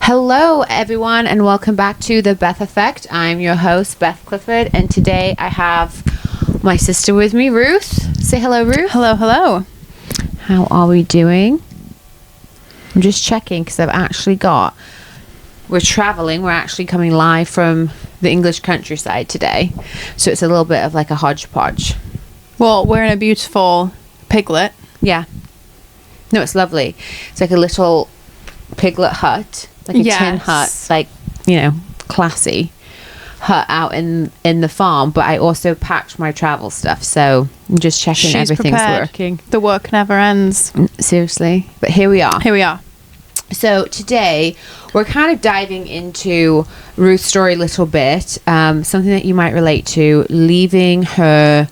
Hello, everyone, and welcome back to The Beth Effect. I'm your host, Beth Clifford, and today I have my sister with me, Ruth. Say hello, Ruth. Hello, hello. How are we doing? I'm just checking because we're traveling. We're actually coming live from the English countryside today, so it's a little bit of like a hodgepodge. Well, we're in a beautiful Piglet. Yeah. No, it's lovely. It's like a little piglet hut. Like a tin hut, like, classy hut out in the farm. But I also packed my travel stuff, so I'm just checking everything's prepared. working. The work never ends. Seriously. But here we are. So today we're kind of diving into Ruth's story a little bit, something that you might relate to, leaving her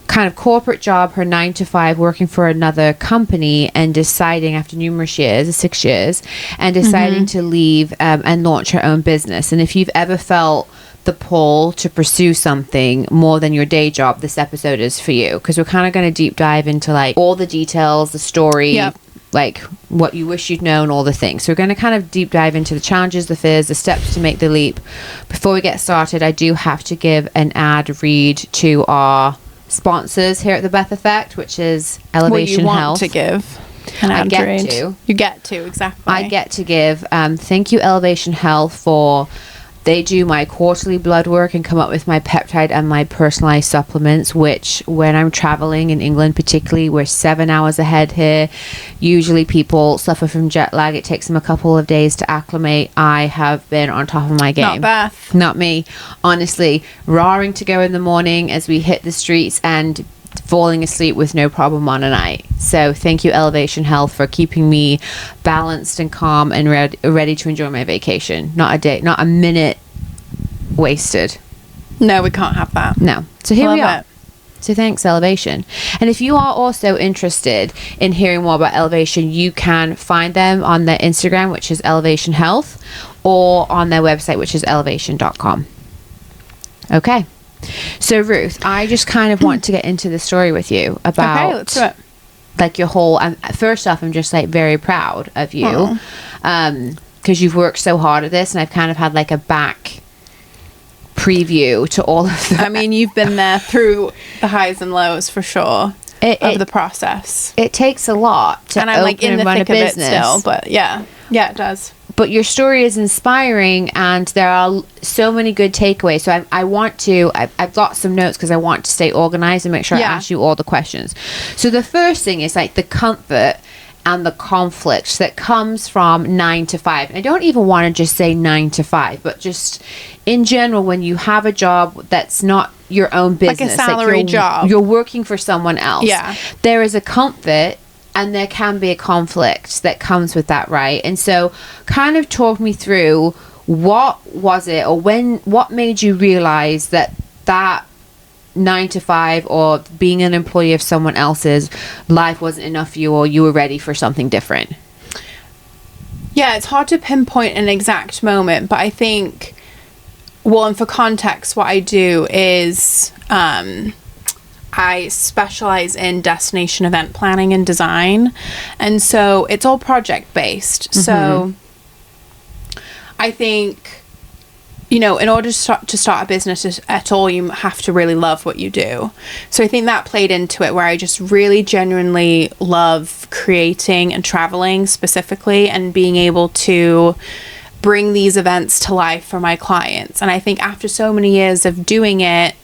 kind of corporate job, her 9 to 5, working for another company, and deciding after numerous years, 6 years, and deciding to leave and launch her own business. And if you've ever felt the pull to pursue something more than your day job, this episode is for you, because we're kind of going to deep dive into like all the details, the story, like what you wish you'd known, all the things. So we're going to kind of deep dive into the challenges, the fears, the steps to make the leap. Before we get started, I do have to give an ad read to our sponsors here at the Beth Effect, which is Elevation Health. You want to give an ad read. You get to, exactly. I get to give. Thank you, Elevation Health, for they do my quarterly blood work and come up with my peptide and my personalized supplements, which when I'm traveling in England, particularly, we're 7 hours ahead here. Usually people suffer from jet lag. It takes them a couple of days to acclimate. I have been on top of my game. Not Beth. Not me. Honestly, raring to go in the morning as we hit the streets and falling asleep with no problem on a night. So thank you, Elevation Health, for keeping me balanced and calm and ready to enjoy my vacation. Not a minute wasted. No, we can't have that. No. So here we are. It. So thanks, Elevation. And if you are also interested in hearing more about Elevation, you can find them on their Instagram, which is Elevation Health, or on their website, which is elevation.com. Okay. So Ruth, I just kind of want to get into the story with you about let's do it. Like your whole, first off, I'm just like very proud of you, because you've worked so hard at this, and I've kind of had like a back preview to all of that. I mean, you've been there through the highs and lows for sure of the process. It takes a lot to and I'm like in the thick of it still, but yeah, it does. But your story is inspiring, and there are so many good takeaways. So I've got some notes because I want to stay organized and make sure I ask you all the questions. So the first thing is like the comfort and the conflict that comes from 9 to 5. And I don't even want to just say 9 to 5, but just in general, when you have a job that's not your own business, like a salary job, you're working for someone else. Yeah, there is a comfort. And there can be a conflict that comes with that, right? And so kind of talk me through what was it, or what made you realize that 9 to 5 or being an employee of someone else's life wasn't enough for you, or you were ready for something different? Yeah, it's hard to pinpoint an exact moment, but I think, well, and for context, what I do is I specialize in destination event planning and design. And so it's all project based. So I think, in order to start a business at all, you have to really love what you do. So I think that played into it, where I just really genuinely love creating and traveling specifically, and being able to bring these events to life for my clients. And I think after so many years of doing it,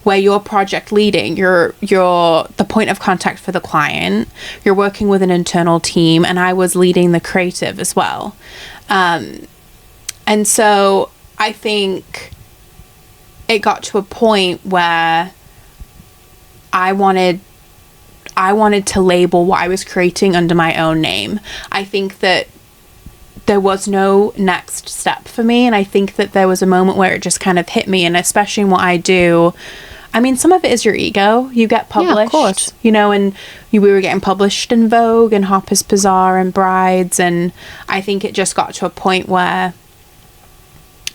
where you're project leading, you're the point of contact for the client, you're working with an internal team, and I was leading the creative as well. And so I think it got to a point where I wanted to label what I was creating under my own name. I think that there was no next step for me, and I think that there was a moment where it just kind of hit me, and especially in what I do, I mean, some of it is your ego. You get published, of course. And we were getting published in Vogue and Harper's Bazaar and Brides, and I think it just got to a point where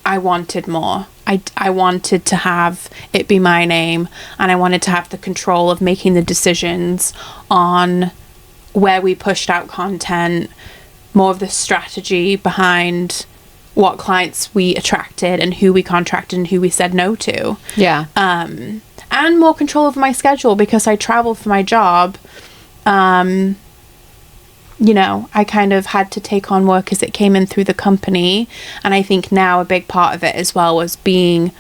I wanted more. I wanted to have it be my name, and I wanted to have the control of making the decisions on where we pushed out content, more of the strategy behind what clients we attracted and who we contracted and who we said no to. Yeah. And more control over my schedule because I travel for my job. You know, I kind of had to take on work as it came in through the company. And I think now a big part of it as well was being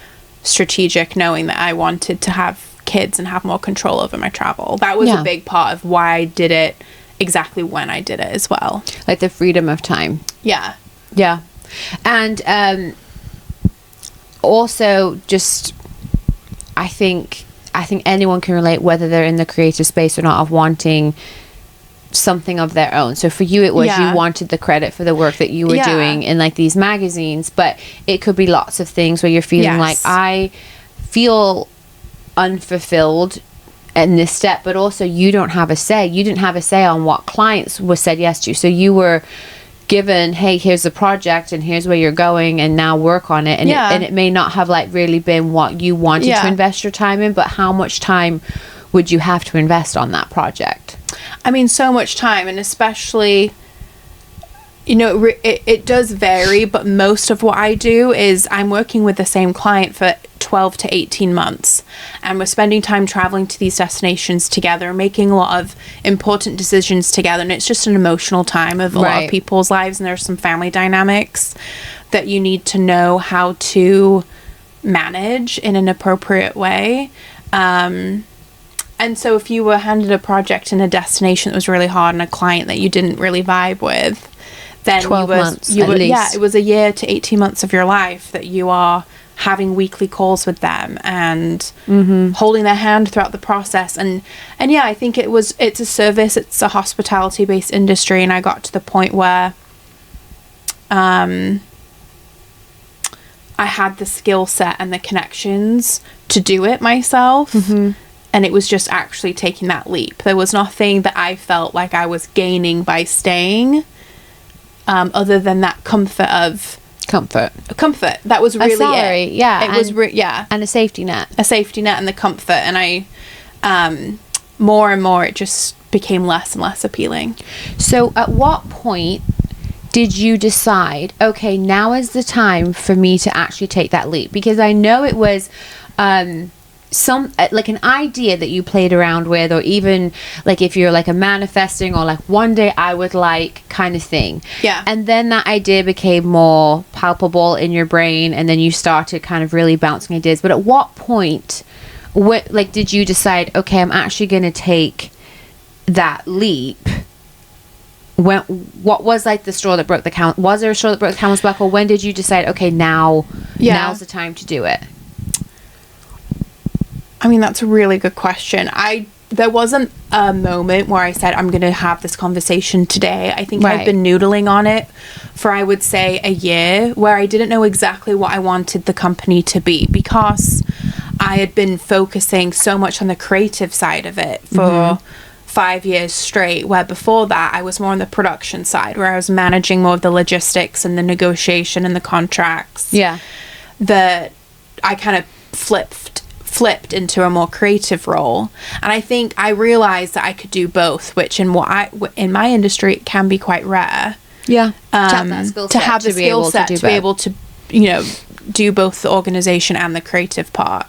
strategic, knowing that I wanted to have kids and have more control over my travel. That was a big part of why I did it exactly when I did it as well. Like the freedom of time. Yeah. Yeah. And also just, I think anyone can relate, whether they're in the creative space or not, of wanting something of their own. So for you, it was you wanted the credit for the work that you were doing in like these magazines, but it could be lots of things where you're feeling like, I feel unfulfilled in this step, but also you don't have a say. You didn't have a say on what clients were said yes to. So you were given, hey, here's the project and here's where you're going and now work on it. And it may not have like really been what you wanted to invest your time in, but how much time would you have to invest on that project? I mean, so much time, and especially, you know, it does vary, but most of what I do is I'm working with the same client for 12 to 18 months, and we're spending time traveling to these destinations together, making a lot of important decisions together, and it's just an emotional time of a lot of people's lives, and there's some family dynamics that you need to know how to manage in an appropriate way. And so if you were handed a project in a destination that was really hard and a client that you didn't really vibe with, then 12 months at least. Yeah, it was a year to 18 months of your life that you are having weekly calls with them and holding their hand throughout the process. And yeah, I think it's a service, it's a hospitality based industry. And I got to the point where I had the skill set and the connections to do it myself. And it was just actually taking that leap. There was nothing that I felt like I was gaining by staying, other than that comfort. That was really a salary, it. Yeah. It was and a safety net. A safety net and the comfort. And I, more and more, it just became less and less appealing. So at what point did you decide, okay, now is the time for me to actually take that leap? Because I know it was some like an idea that you played around with, or even like if you're like a manifesting or like one day I would like kind of thing. Yeah. And then that idea became more palpable in your brain, and then you started kind of really bouncing ideas. But at what point, like, did you decide, okay, I'm actually going to take that leap? What was like the straw that broke the camel's was there a straw that broke the camel's back, or when did you decide, okay, now's the time to do it? I mean, that's a really good question. There wasn't a moment where I said, I'm going to have this conversation today. I think I've been noodling on it for, I would say, a year, where I didn't know exactly what I wanted the company to be, because I had been focusing so much on the creative side of it for 5 years straight, where before that I was more on the production side, where I was managing more of the logistics and the negotiation and the contracts. Yeah. That I kind of flipped into a more creative role, and I think I realized that I could do both, which in my industry it can be quite rare. Yeah. To have the skill set to be able to, you know, do both the organization and the creative part.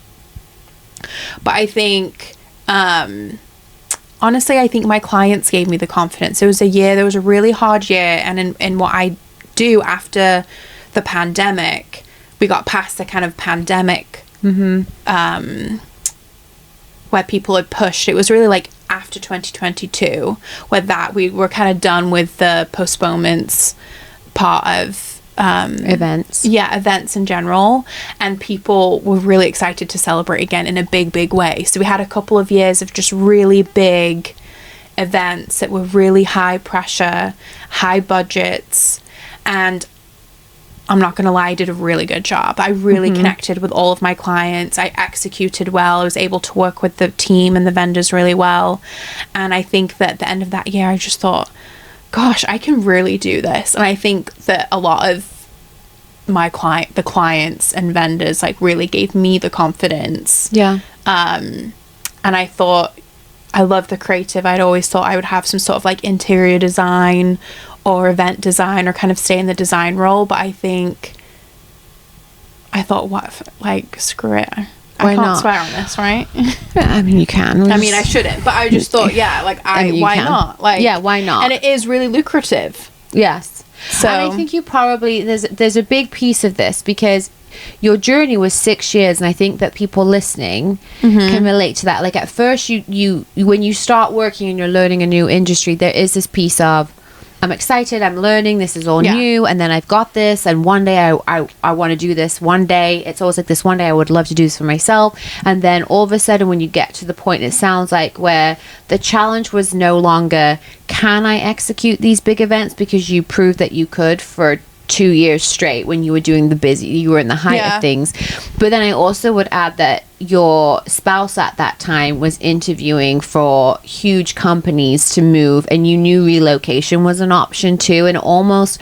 But I think honestly, I think my clients gave me the confidence. It was there was a really hard year, and in what I do after the pandemic, we got past the kind of pandemic where people had pushed. It was really like after 2022 where we were kind of done with the postponements part of events in general, and people were really excited to celebrate again in a big way. So we had a couple of years of just really big events that were really high pressure, high budgets, and I'm not going to lie, I did a really good job. I really connected with all of my clients. I executed well. I was able to work with the team and the vendors really well. And I think that at the end of that year, I just thought, gosh, I can really do this. And I think that a lot of the clients and vendors like really gave me the confidence. Yeah. And I thought, I love the creative. I'd always thought I would have some sort of like interior design or event design, or kind of stay in the design role. But I think I thought, what if, like, screw it. Why I can't not? swear on this, right? I mean, you can. I mean, I shouldn't, but I just thought, yeah, like, why can. not? Like, Yeah, why not? And it is really lucrative. Yes. So And I think you probably, there's a big piece of this, because your journey was 6 years, and I think that people listening can relate to that. Like, at first, you when you start working and you're learning a new industry, there is this piece of, I'm excited, I'm learning, this is all new, and then I've got this, and one day I want to do this. One day, it's always like this, one day I would love to do this for myself. And then all of a sudden, when you get to the point, it sounds like, where the challenge was no longer, can I execute these big events, because you proved that you could for 2 years straight when you were doing you were in the height of things. But then I also would add that your spouse at that time was interviewing for huge companies to move, and you knew relocation was an option too. And almost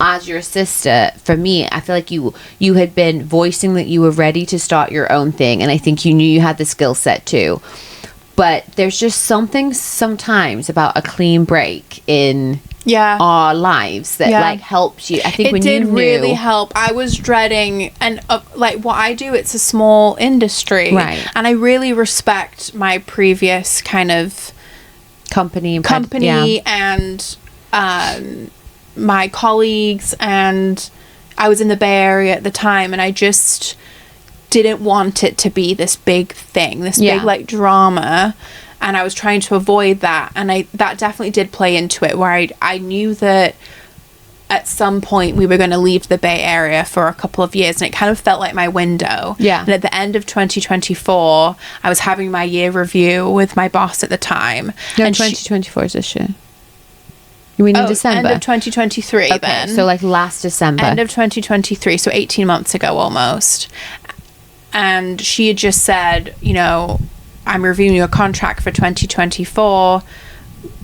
as your sister, for me, I feel like you had been voicing that you were ready to start your own thing, and I think you knew you had the skill set too. But there's just something sometimes about a clean break in our lives that like helps you. I think it when did you knew, really help. I was dreading, and like what I do, it's a small industry, right? And I really respect my previous kind of company and my colleagues, and I was in the Bay Area at the time, and I just didn't want it to be this big thing, this big like drama. And I was trying to avoid that. And that definitely did play into it, where I knew that at some point we were going to leave the Bay Area for a couple of years. And it kind of felt like my window. Yeah. And at the end of 2024, I was having my year review with my boss at the time. No, and 2024 is this year. You mean in December? End of 2023 okay, then. so like last December. End of 2023, so 18 months ago almost. And she had just said, you know, I'm reviewing your contract for 2024.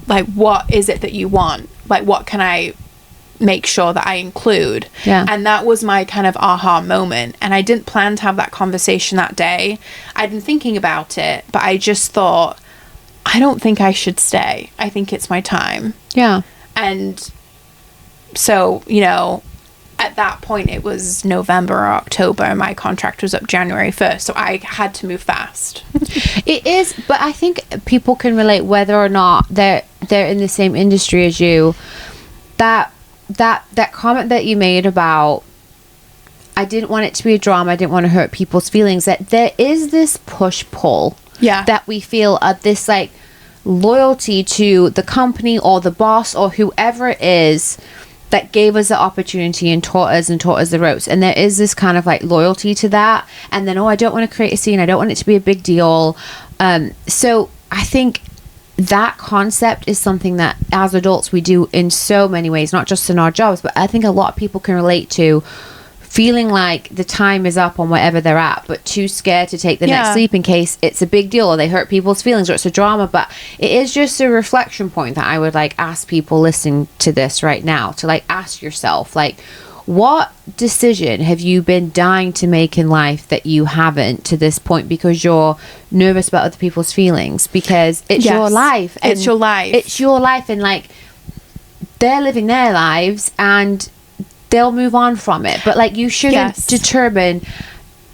Like, what is it that you want? Like, what can I make sure that I include? Yeah. And that was my kind of aha moment. And I didn't plan to have that conversation that day. I'd been thinking about it, but I just thought, I don't think I should stay. I think it's my time. Yeah. And so, you know, at that point it was November or October, and my contract was up January 1st, so I had to move fast. It is, but I think people can relate whether or not they're in the same industry as you. That comment that you made about, I didn't want it to be a drama, I didn't want to hurt people's feelings, that there is this push-pull that we feel of this like loyalty to the company or the boss or whoever it is that gave us the opportunity and taught us the ropes. And there is this kind of like loyalty to that. And then, I don't want to create a scene. I don't want it to be a big deal. So I think that concept is something that as adults we do in so many ways, not just in our jobs, but I think a lot of people can relate to feeling like the time is up on whatever they're at, but too scared to take the next leap in case it's a big deal or they hurt people's feelings or it's a drama. But it is just a reflection point that I would like ask people listening to this right now to like ask yourself, like, what decision have you been dying to make in life that you haven't to this point because you're nervous about other people's feelings? Because it's your life. It's your life. It's your life, and like they're living their lives and they'll move on from it. But like you shouldn't determine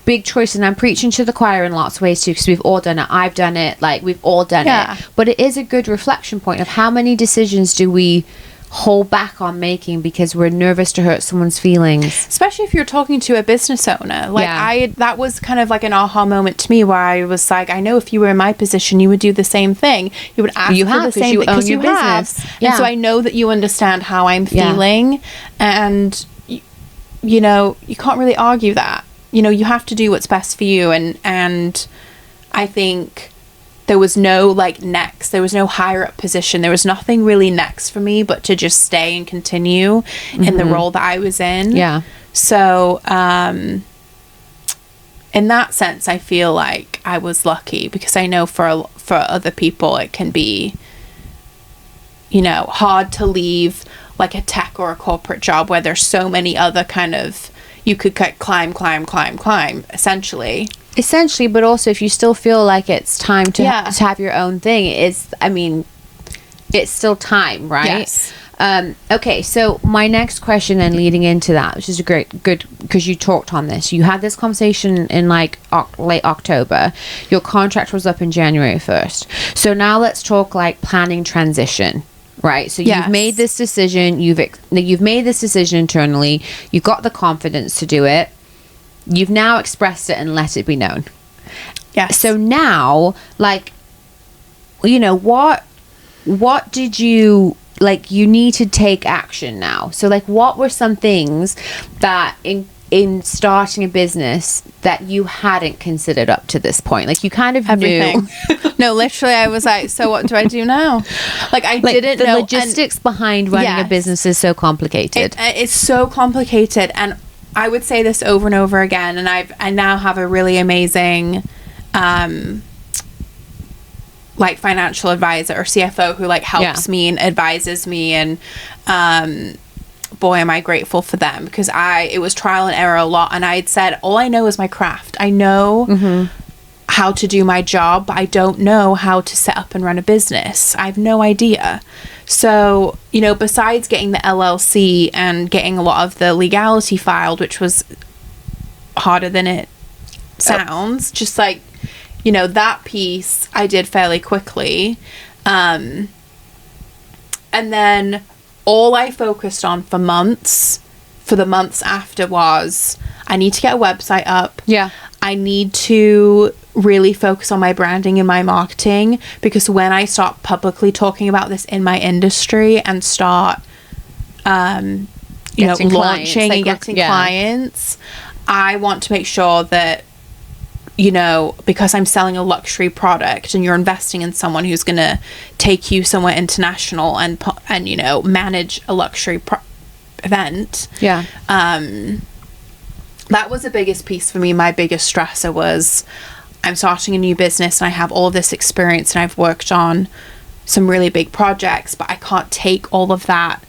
big choice. And I'm preaching to the choir in lots of ways too, because we've all done it. I've done it. Like we've all done it. But it is a good reflection point of how many decisions do we hold back on making because we're nervous to hurt someone's feelings, especially if you're talking to a business owner. Like that was kind of like an aha moment to me, where I was like, I know if you were in my position you would do the same thing. You would ask for the same thing because you have. And so I know that you understand how I'm feeling, and you know, you can't really argue that. You know, you have to do what's best for you, and I think there was no like next, there was no higher up position, there was nothing really next for me but to just stay and continue in the role that I was in. So in that sense I feel like I was lucky, because I know for other people it can be, you know, hard to leave like a tech or a corporate job where there's so many other kind of, you could climb essentially, but also if you still feel like it's time to have your own thing, it's still time, right? Okay, so my next question then leading into that, which is a good because you talked on this. You had this conversation in like late October. Your contract was up in January 1st. So now let's talk like planning transition. Right. So Yes. you've made this decision. You've made this decision internally. You've got the confidence to do it. You've now expressed it and let it be known. Yes. So now, like, you know, what did you, like, you need to take action now. So, like, what were some things that in starting a business that you hadn't considered up to this point? Like, you kind of Everything. knew. No, literally, I was like, so what do I do now? Like, I didn't the know. logistics behind running a Yes. business is so complicated. It's so complicated, and I would say this over and over again. And I now have a really amazing, like, financial advisor or CFO who like helps me and advises me, and boy, am I grateful for them, because it was trial and error a lot, and I had said, all I know is my craft. I know how to do my job, but I don't know how to set up and run a business. I have no idea. So, you know, besides getting the LLC and getting a lot of the legality filed, which was harder than it sounds, just like, you know, that piece I did fairly quickly. And then all I focused on for the months after, was I need to get a website up. Yeah. I need to really focus on my branding and my marketing, because when I start publicly talking about this in my industry and start, launching and getting clients, I want to make sure that, you know, because I'm selling a luxury product and you're investing in someone who's going to take you somewhere international and you know, manage a luxury event. Yeah. That was the biggest piece for me. My biggest stressor was, I'm starting a new business and I have all this experience and I've worked on some really big projects, but I can't take all of that.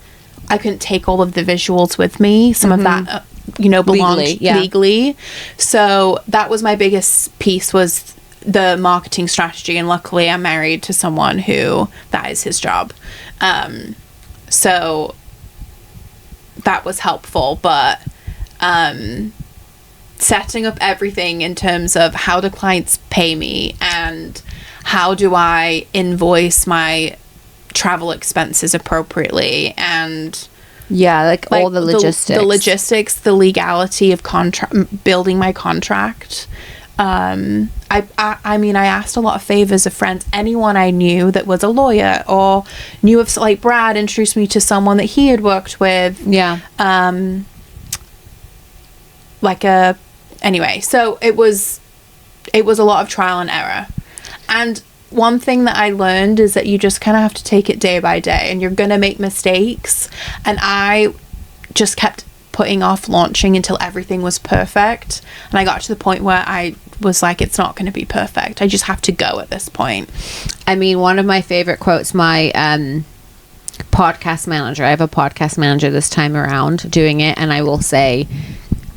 I couldn't take all of the visuals with me. Some of that, you know, belonged legally. So that was my biggest piece, was the marketing strategy. And luckily I'm married to someone who that is his job. So that was helpful, but, setting up everything in terms of how do clients pay me and how do I invoice my travel expenses appropriately, and like all the logistics, the legality of building my contract. I mean, I asked a lot of favors of friends, anyone I knew that was a lawyer or knew of, like Brad introduced me to someone that he had worked with. Anyway, so it was a lot of trial and error. And one thing that I learned is that you just kind of have to take it day by day, and you're going to make mistakes. And I just kept putting off launching until everything was perfect. And I got to the point where I was like, it's not going to be perfect. I just have to go at this point. I mean, one of my favorite quotes, my podcast manager, I have a podcast manager this time around doing it, and I will say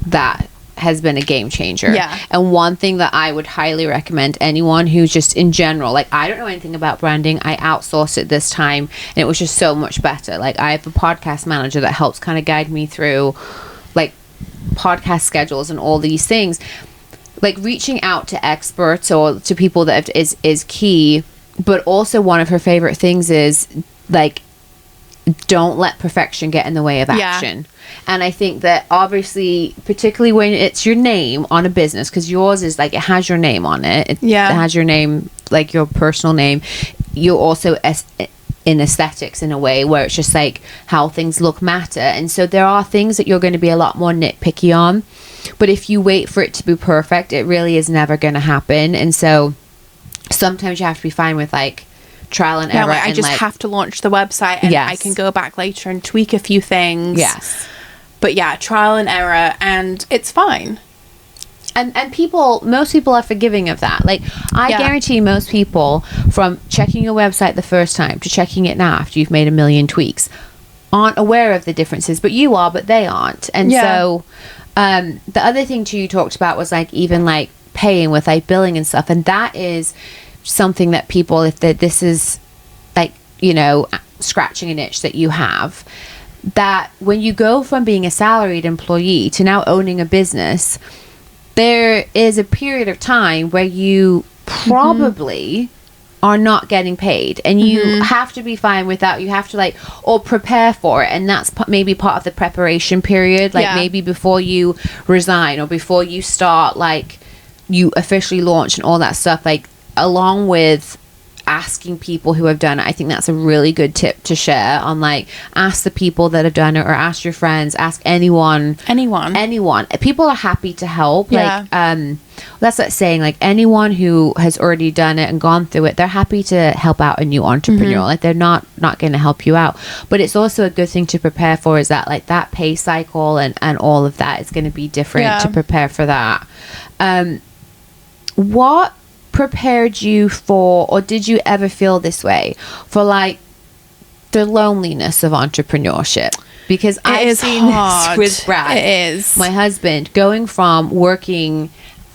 that has been a game changer. And one thing that I would highly recommend anyone who's just in general, like, I don't know anything about branding, I outsourced it this time and it was just so much better. Like, I have a podcast manager that helps kind of guide me through like podcast schedules and all these things. Like, reaching out to experts or to people that is key, but also one of her favorite things is, like, don't let perfection get in the way of action. And I think that obviously, particularly when it's your name on a business, because yours is like, it has your name on it. It has your name, like your personal name. You're also in aesthetics in a way where it's just like how things look matter. And so there are things that you're going to be a lot more nitpicky on. But if you wait for it to be perfect, it really is never going to happen. And so sometimes you have to be fine with like trial and error. I just have to launch the website and I can go back later and tweak a few things. But yeah, trial and error, and it's fine. And most people are forgiving of that. Like, I guarantee most people, from checking your website the first time to checking it now after you've made a million tweaks, aren't aware of the differences. But you are, but they aren't. And so the other thing too you talked about was like even like paying with like billing and stuff. And that is something that people, if this is like, you know, scratching an itch that you have, that when you go from being a salaried employee to now owning a business, there is a period of time where you probably are not getting paid, and you have to be fine with that. You have to like, or prepare for it, and that's maybe part of the preparation period, like maybe before you resign or before you start, like you officially launch and all that stuff, like along with asking people who have done it. I think that's a really good tip to share on, like, ask the people that have done it, or ask your friends, ask anyone. People are happy to help. Like, that's that saying, like, anyone who has already done it and gone through it, they're happy to help out a new entrepreneur. Like, they're not going to help you out. But it's also a good thing to prepare for, is that, like, that pay cycle and all of that is going to be different to prepare for that. What prepared you for, or did you ever feel this way, for like the loneliness of entrepreneurship? Because I've seen this with Brad, my husband, going from working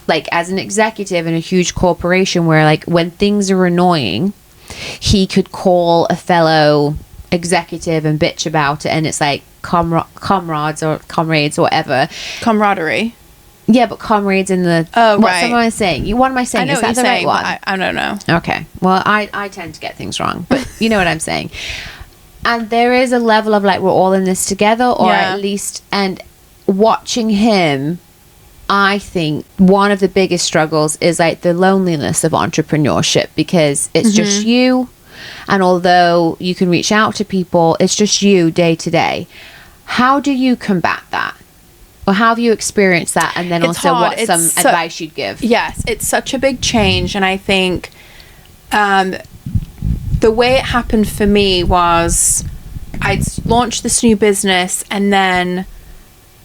like as an executive in a huge corporation where, like, when things are annoying, he could call a fellow executive and bitch about it, and it's like comrades or whatever. Camaraderie. Yeah, but comrades in the... Oh, what right. What am I saying? What am I saying? I know Is that what the you're right saying, one? I don't know. Okay. Well, I tend to get things wrong, but you know what I'm saying. And there is a level of, like, we're all in this together, or at least... And watching him, I think one of the biggest struggles is, like, the loneliness of entrepreneurship, because it's just you. And although you can reach out to people, it's just you day to day. How do you combat that? Or how have you experienced that? And then also what's some advice you'd give? Yes, it's such a big change. And I think the way it happened for me was I'd launched this new business, and then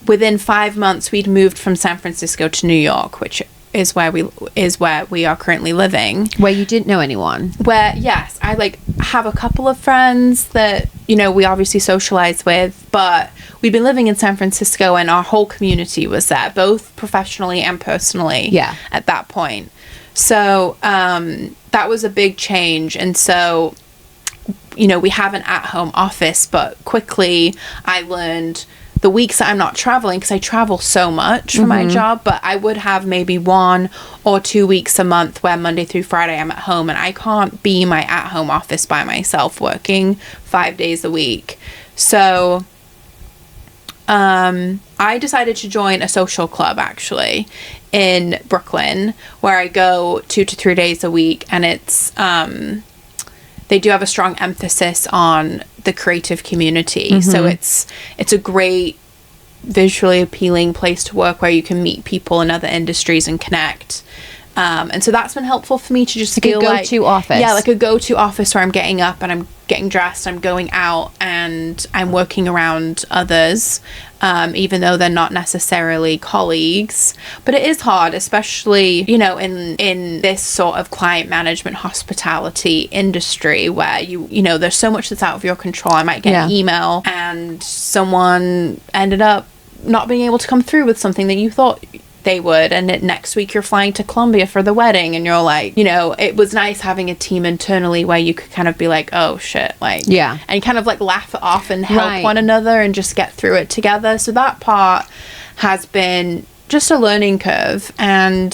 within 5 months we'd moved from San Francisco to New York, which is where we are currently living. Where you didn't know anyone? Where, yes, I like have a couple of friends that, you know, we obviously socialize with, but we'd been living in San Francisco and our whole community was there, both professionally and personally at that point. So that was a big change. And so, you know, we have an at-home office, but quickly I learned the weeks that I'm not traveling, because I travel so much for my job, but I would have maybe 1 or 2 weeks a month where Monday through Friday I'm at home, and I can't be in my at-home office by myself working 5 days a week. So I decided to join a social club, actually, in Brooklyn, where I go 2 to 3 days a week, and it's they do have a strong emphasis on the creative community. So it's a great visually appealing place to work where you can meet people in other industries and connect. And so that's been helpful for me to just feel like a go-to office. Yeah, like a go-to office where I'm getting up and I'm getting dressed, I'm going out, and I'm working around others, even though they're not necessarily colleagues. But it is hard, especially, you know, in this sort of client management hospitality industry where you know, there's so much that's out of your control. I might get an email and someone ended up not being able to come through with something that you thought they would, and next week you're flying to Colombia for the wedding, and you're like, you know, it was nice having a team internally where you could kind of be like, oh shit, like, and kind of like laugh it off and help one another and just get through it together. So that part has been just a learning curve, and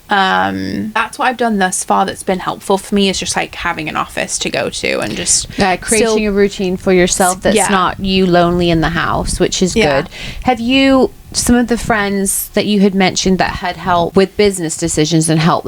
that's what I've done thus far that's been helpful for me, is just like having an office to go to and just creating a routine for yourself that's not you lonely in the house, which is good. Have you, some of the friends that you had mentioned that had helped with business decisions and help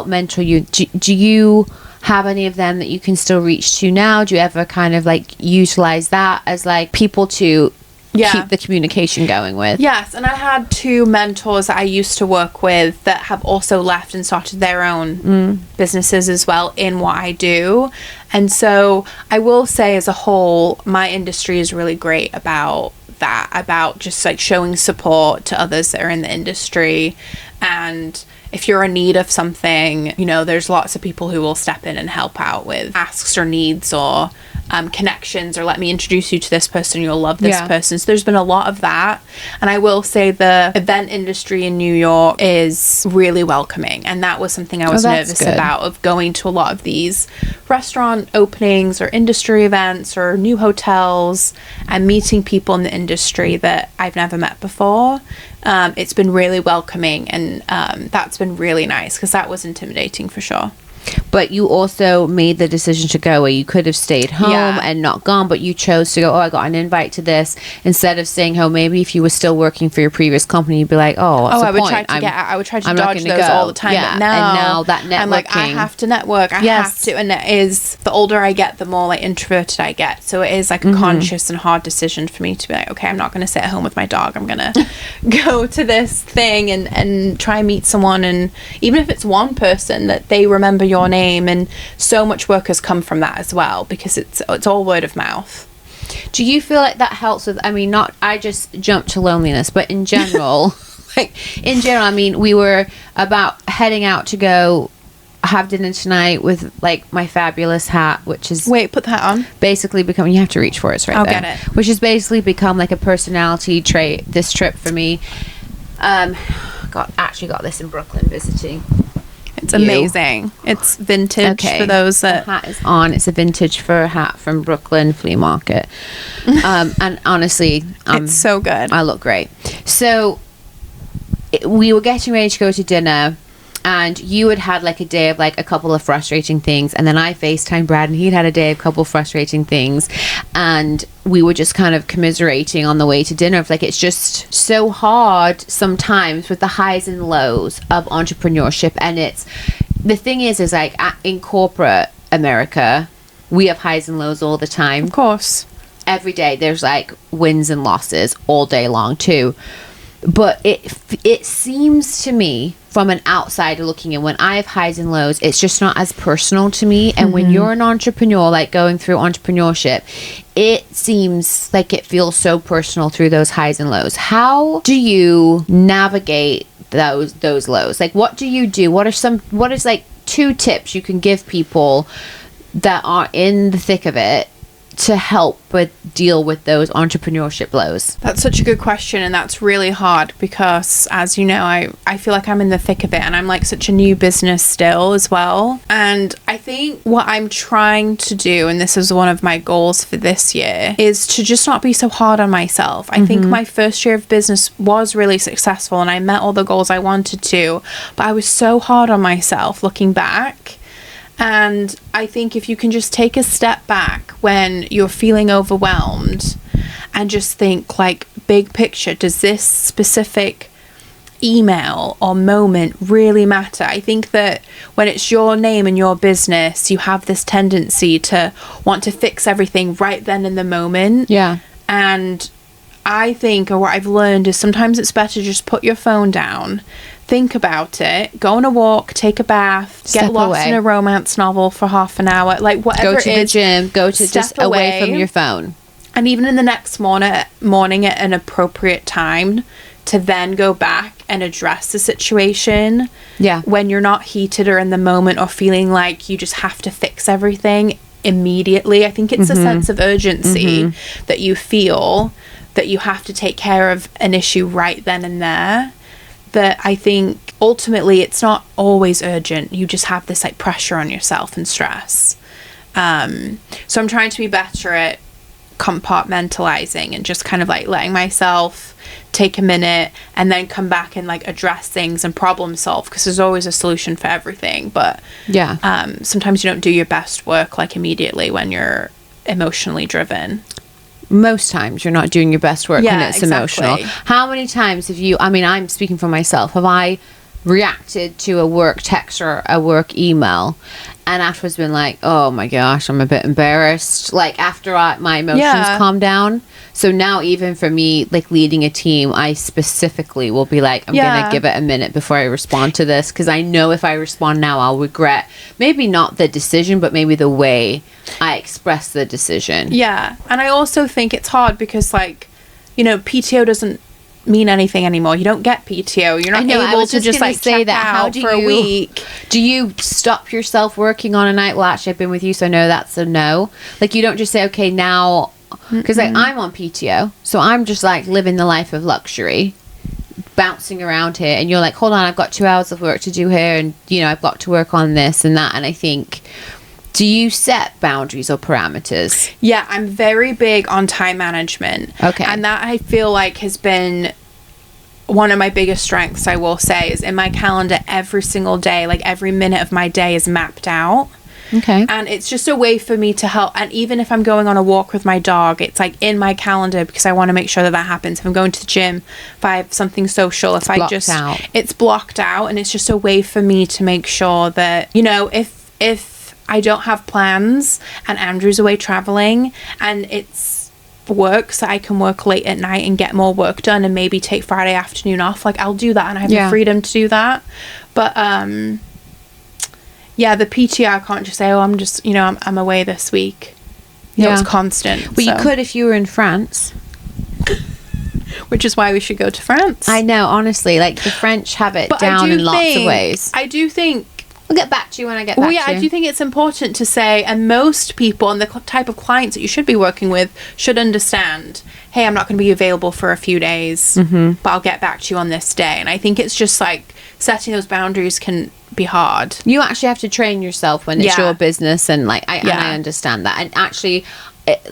mentor you, do you have any of them that you can still reach to now? Do you ever kind of like utilize that as like people to keep the communication going with? Yes, and I had 2 mentors that I used to work with that have also left and started their own businesses as well in what I do. And so I will say, as a whole, my industry is really great about that, about just like showing support to others that are in the industry. And if you're in need of something, you know, there's lots of people who will step in and help out with asks or needs, or connections, or let me introduce you to this person, you'll love this person. So there's been a lot of that. And I will say the event industry in New York is really welcoming, and that was something I was nervous about, of going to a lot of these restaurant openings or industry events or new hotels and meeting people in the industry that I've never met before. It's been really welcoming, and that's been really nice, because that was intimidating for sure. But you also made the decision to go, where you could have stayed home and not gone, but you chose to go, I got an invite to this, instead of staying home. Maybe if you were still working for your previous company, you'd be like, I would try to dodge those all the time. Yeah. But now that networking, I'm like, I have to network. I have to. And it is, the older I get, the more like introverted I get. So it is like a conscious and hard decision for me to be like, okay, I'm not going to sit at home with my dog. I'm going to go to this thing and try and meet someone. And even if it's one person, that they remember your name. And so much work has come from that as well, because it's all word of mouth. Do you feel like that helps with, I mean, not, I just jumped to loneliness, but in general, I mean, we were about heading out to go have dinner tonight with like my fabulous hat, which is, wait, put that on, basically become, you have to reach for it, it's right I'll there. get it. Which has basically become like a personality trait this trip for me. Actually got this in Brooklyn visiting. It's amazing. It's vintage for those that... The hat is on. It's a vintage fur hat from Brooklyn Flea Market. And honestly... it's so good. I look great. So, we were getting ready to go to dinner, and you had like a day of like a couple of frustrating things, and then I FaceTimed Brad, and he'd had a day of a couple of frustrating things, and we were just kind of commiserating on the way to dinner. Like, it's just so hard sometimes with the highs and lows of entrepreneurship. And it's, the thing is like in corporate America, we have highs and lows all the time. Of course. Every day there's like wins and losses all day long too. But it seems to me, from an outsider looking in, when I have highs and lows, it's just not as personal to me. And when you're an entrepreneur, like going through entrepreneurship, it seems like it feels so personal through those highs and lows. How do you navigate those lows? Like, what do you do? What is like 2 tips you can give people that are in the thick of it to help deal with those entrepreneurship lows? That's such a good question, and that's really hard, because as you know, I feel like I'm in the thick of it, and I'm like such a new business still as well. And I think what I'm trying to do, and this is one of my goals for this year, is to just not be so hard on myself. I think my first year of business was really successful, and I met all the goals I wanted to, but I was so hard on myself looking back. And I think if you can just take a step back when you're feeling overwhelmed and just think, like, big picture, does this specific email or moment really matter? I think that when it's your name and your business, you have this tendency to want to fix everything right then in the moment. Yeah. And I think, or what I've learned, is sometimes it's better to just put your phone down, think about it, go on a walk, take a bath, get lost in a romance novel for half an hour, like whatever it is. Go to the gym, go to just away from your phone. And even in the next morning at an appropriate time, to then go back and address the situation. Yeah. When you're not heated or in the moment or feeling like you just have to fix everything immediately. I think it's a sense of urgency that you feel that you have to take care of an issue right then and there. That I think ultimately it's not always urgent. You just have this like pressure on yourself and stress. So I'm trying to be better at compartmentalizing and just kind of like letting myself take a minute and then come back and like address things and problem solve, because there's always a solution for everything. But sometimes you don't do your best work like immediately when you're emotionally driven. Most times you're not doing your best work when it's emotional. How many times have you, I mean, I'm speaking for myself, have I reacted to a work text or a work email and afterwards been like, oh my gosh, I'm a bit embarrassed, like after my emotions calm down? So now even for me, like leading a team, I specifically will be like, I'm gonna give it a minute before I respond to this, because I know if I respond now, I'll regret maybe not the decision, but maybe the way I express the decision. Yeah. And I also think it's hard because, like, you know, PTO doesn't mean anything anymore. You don't get PTO. You're not able to just like say that how do for a week. Do you stop yourself working on a night? Well, actually, I've been with you, so I know that's a no. Like, you don't just say, okay, now, because like I'm on PTO, so I'm just like living the life of luxury, bouncing around here, and you're like, hold on, I've got 2 hours of work to do here, and you know, I've got to work on this and that. And I think, do you set boundaries or parameters? Yeah, I'm very big on time management. Okay. And that I feel like has been one of my biggest strengths, I will say, is in my calendar every single day, like every minute of my day is mapped out. Okay. And it's just a way for me to help. And even if I'm going on a walk with my dog, it's like in my calendar because I want to make sure that that happens. If I'm going to the gym, if I have something social, if I just, it's blocked out. And it's just a way for me to make sure that, you know, if I don't have plans and Andrew's away traveling and it's work, so I can work late at night and get more work done and maybe take Friday afternoon off, like I'll do that, and I have the freedom to do that. But yeah, the PTO, I can't just say, oh, I'm just, you know, I'm away this week. You know, it's constant. But you could if you were in France. Which is why we should go to France. I know, honestly, like the French have it down in lots of ways. I do think, I'll get back to you when I get back to you. I do think it's important to say, and most people and the type of clients that you should be working with should understand, hey, I'm not going to be available for a few days, but I'll get back to you on this day. And I think it's just like setting those boundaries can be hard. You actually have to train yourself when it's your business, and like and I understand that. And actually,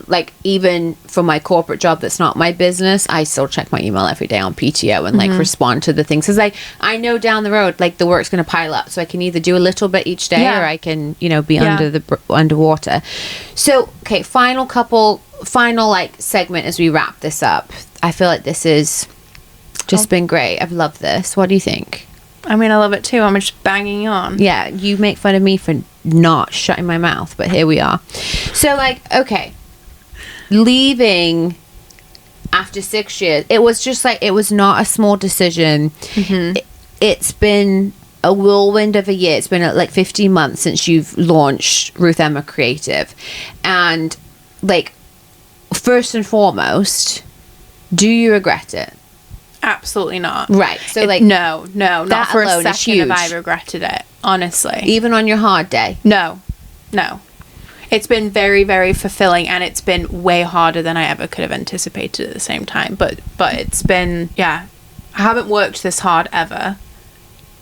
like even for my corporate job that's not my business, I still check my email every day on PTO and like respond to the things, because I know down the road like the work's going to pile up, so I can either do a little bit each day or I can, you know, be underwater. So okay, final like segment as we wrap this up. I feel like this is just been great. I've loved this. What do you think? I mean, I love it too. I'm just banging on. Yeah, you make fun of me for not shutting my mouth, but here we are. So like, okay, leaving after 6 years, it was just like, it was not a small decision. It's been a whirlwind of a year. It's been like 15 months since you've launched Ruth Emma Creative. And like, first and foremost, do you regret it? Absolutely not. Right. So like, no, not for a second have I regretted it, honestly. Even on your hard day? No. It's been very, very fulfilling, and it's been way harder than I ever could have anticipated at the same time. But it's been, I haven't worked this hard ever.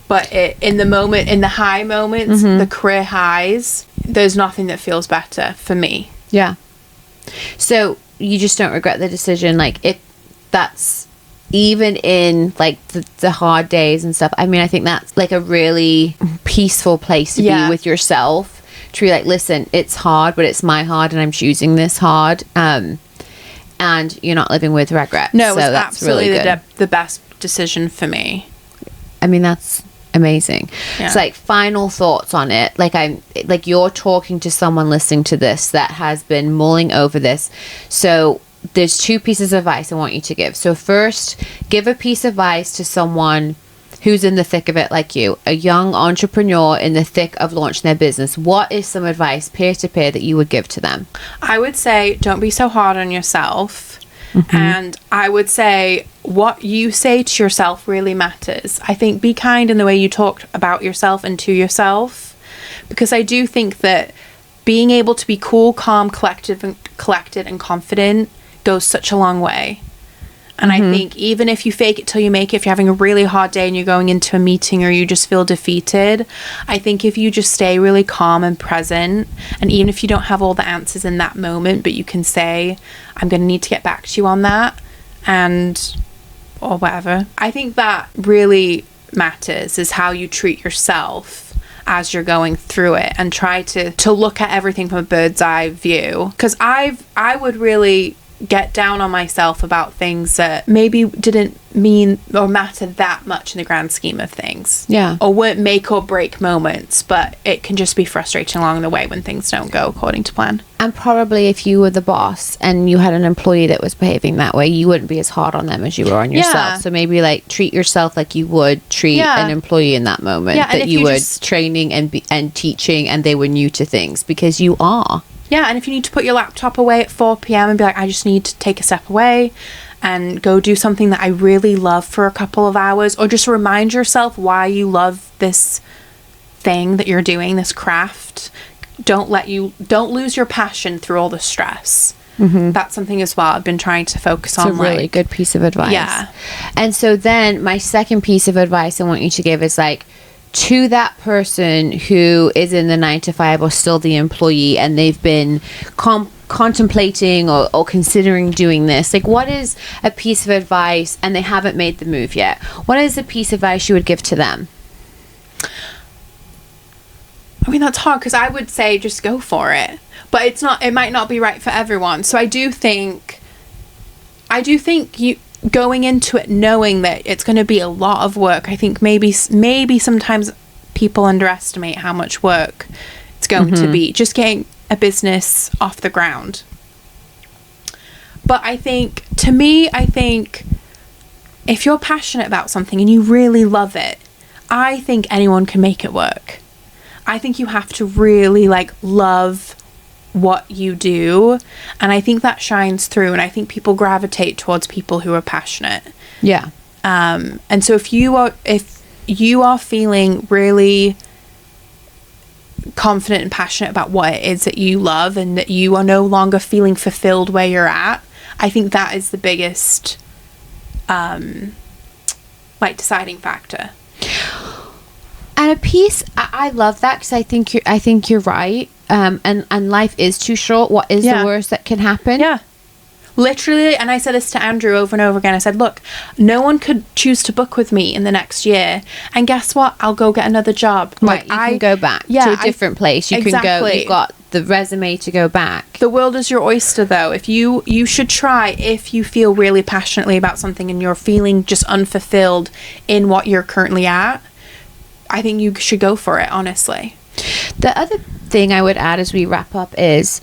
But in the high moments, the career highs, there's nothing that feels better for me. Yeah. So you just don't regret the decision, like that's even in like the hard days and stuff. I mean, I think that's like a really peaceful place to be with yourself, to be like, listen, it's hard, but it's my hard and I'm choosing this hard, and you're not living with regret. No, so it was absolutely really the best decision for me. I mean, that's amazing. It's like final thoughts on it. Like you're talking to someone listening to this that has been mulling over this. So there's 2 pieces of advice I want you to give. So first, give a piece of advice to someone who's in the thick of it, like you, a young entrepreneur in the thick of launching their business. What is some advice peer-to-peer that you would give to them? I would say, don't be so hard on yourself. And I would say what you say to yourself really matters. I think be kind in the way you talk about yourself and to yourself, because I do think that being able to be cool, calm, collected and confident goes such a long way. And I think even if you fake it till you make it, if you're having a really hard day and you're going into a meeting or you just feel defeated, I think if you just stay really calm and present, and even if you don't have all the answers in that moment, but you can say, I'm going to need to get back to you on that, or whatever. I think that really matters, is how you treat yourself as you're going through it, and try to look at everything from a bird's eye view. Because I would really get down on myself about things that maybe didn't mean or matter that much in the grand scheme of things. Yeah. Or weren't make or break moments, but it can just be frustrating along the way when things don't go according to plan. And probably if you were the boss and you had an employee that was behaving that way, you wouldn't be as hard on them as you were on yourself. Yeah. So maybe like treat yourself like you would treat an employee in that moment, that you were training and teaching and they were new to things, because you are. Yeah, and if you need to put your laptop away at 4 p.m. and be like, I just need to take a step away and go do something that I really love for a couple of hours, or just remind yourself why you love this thing that you're doing, this craft. Don't lose your passion through all the stress. That's something as well I've been trying to focus on. It's a really good piece of advice. Yeah. And so then my second piece of advice I want you to give is like, to that person who is in the 9-to-5 or still the employee, and they've been contemplating or considering doing this, like, what is a piece of advice, and they haven't made the move yet, what is a piece of advice you would give to them? I mean, that's hard, because I would say just go for it, but it might not be right for everyone. So I do think you going into it knowing that it's going to be a lot of work. I think maybe sometimes people underestimate how much work it's going to be just getting a business off the ground. But I think if you're passionate about something and you really love it, I think anyone can make it work. I think you have to really love what you do, and I think that shines through, and I think people gravitate towards people who are passionate. Yeah. And so if you are feeling really confident and passionate about what it is that you love, and that you are no longer feeling fulfilled where you're at, I think that is the biggest deciding factor. And a piece, I love that, because I think you're right. And life is too short. What is the worst that can happen? Yeah. Literally, and I said this to Andrew over and over again. I said, look, no one could choose to book with me in the next year. And guess what? I'll go get another job. Right, you can go back to a different place. You can go, you've got the resume to go back. The world is your oyster, though. If you should try, if you feel really passionately about something and you're feeling just unfulfilled in what you're currently at, I think you should go for it, honestly. The other thing I would add as we wrap up is,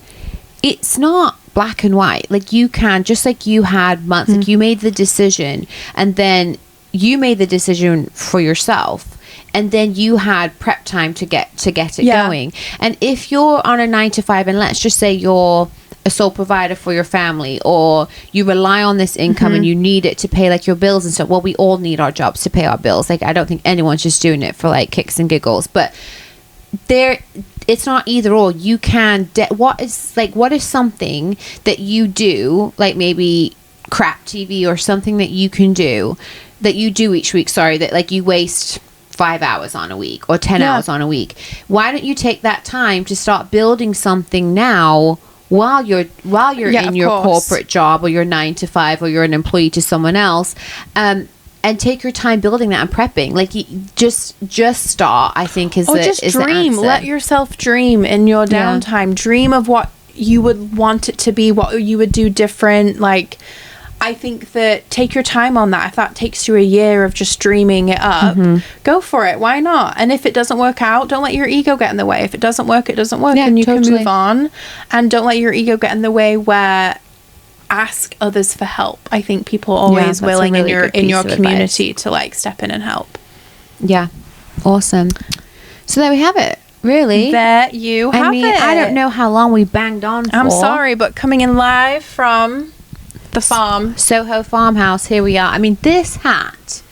it's not black and white. Like, you can, just like you had months, like you made the decision, and then you made the decision for yourself, and then you had prep time to get it going. And if you're on a 9-to-5, and let's just say you're a sole provider for your family, or you rely on this income and you need it to pay your bills and stuff. Well, we all need our jobs to pay our bills. I don't think anyone's just doing it for kicks and giggles, but it's not either or. You can what is something that you do, maybe crap TV or something that you can do, that you do each week, that you waste 5 hours on a week or 10 hours on a week. Why don't you take that time to start building something now, while you're in your corporate job, or your 9-to-5, or you're an employee to someone else, and take your time building that and prepping. Just start, I think, is just dream. Let yourself dream in your downtime. Dream of what you would want it to be, what you would do different. I think that take your time on that. If that takes you a year of just dreaming it up, go for it. Why not? And if it doesn't work out, don't let your ego get in the way. If it doesn't work, it doesn't work, and you can move on. And don't let your ego get in the way where ask others for help. I think people are always willing in your community to step in and help. Yeah. Awesome. So there we have it. Really? There you have it. I don't know how long we banged on for. I'm sorry, but coming in live from the farm, Soho farmhouse, here we are. This hat,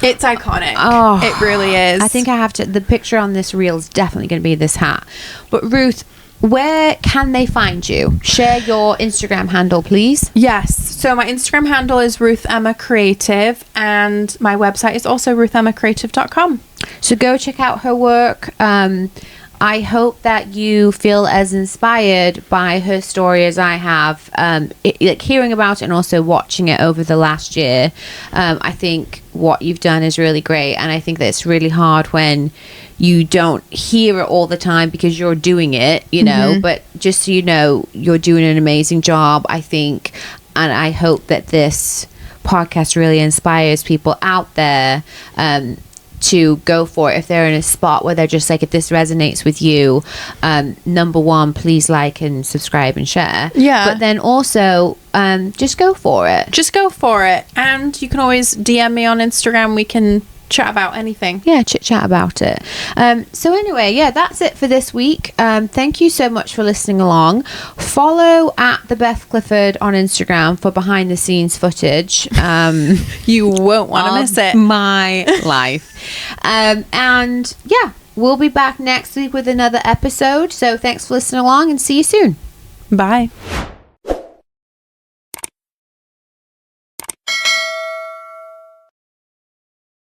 it's iconic. Oh, it really is. I think I have to, the picture on this reel is definitely going to be this hat. But Ruth, where can they find you? Share your Instagram handle, please. Yes. So my Instagram handle is Ruth Emma Creative, and my website is also ruthemmacreative.com. So go check out her work. I hope that you feel as inspired by her story as I have, hearing about it and also watching it over the last year. I think what you've done is really great, and I think that it's really hard when you don't hear it all the time because you're doing it, but just so you know, you're doing an amazing job, I think, and I hope that this podcast really inspires people out there to go for it if they're in a spot where they're just if this resonates with you. Number one, please like and subscribe and share. But then also just go for it. And you can always DM me on Instagram. We can chat about anything. Yeah, chit chat about it. So anyway, yeah, that's it for this week. Thank you so much for listening along. Follow at the Beth Clifford on Instagram for behind the scenes footage. You won't want to miss it. My life. And yeah, we'll be back next week with another episode. So thanks for listening along and see you soon. Bye.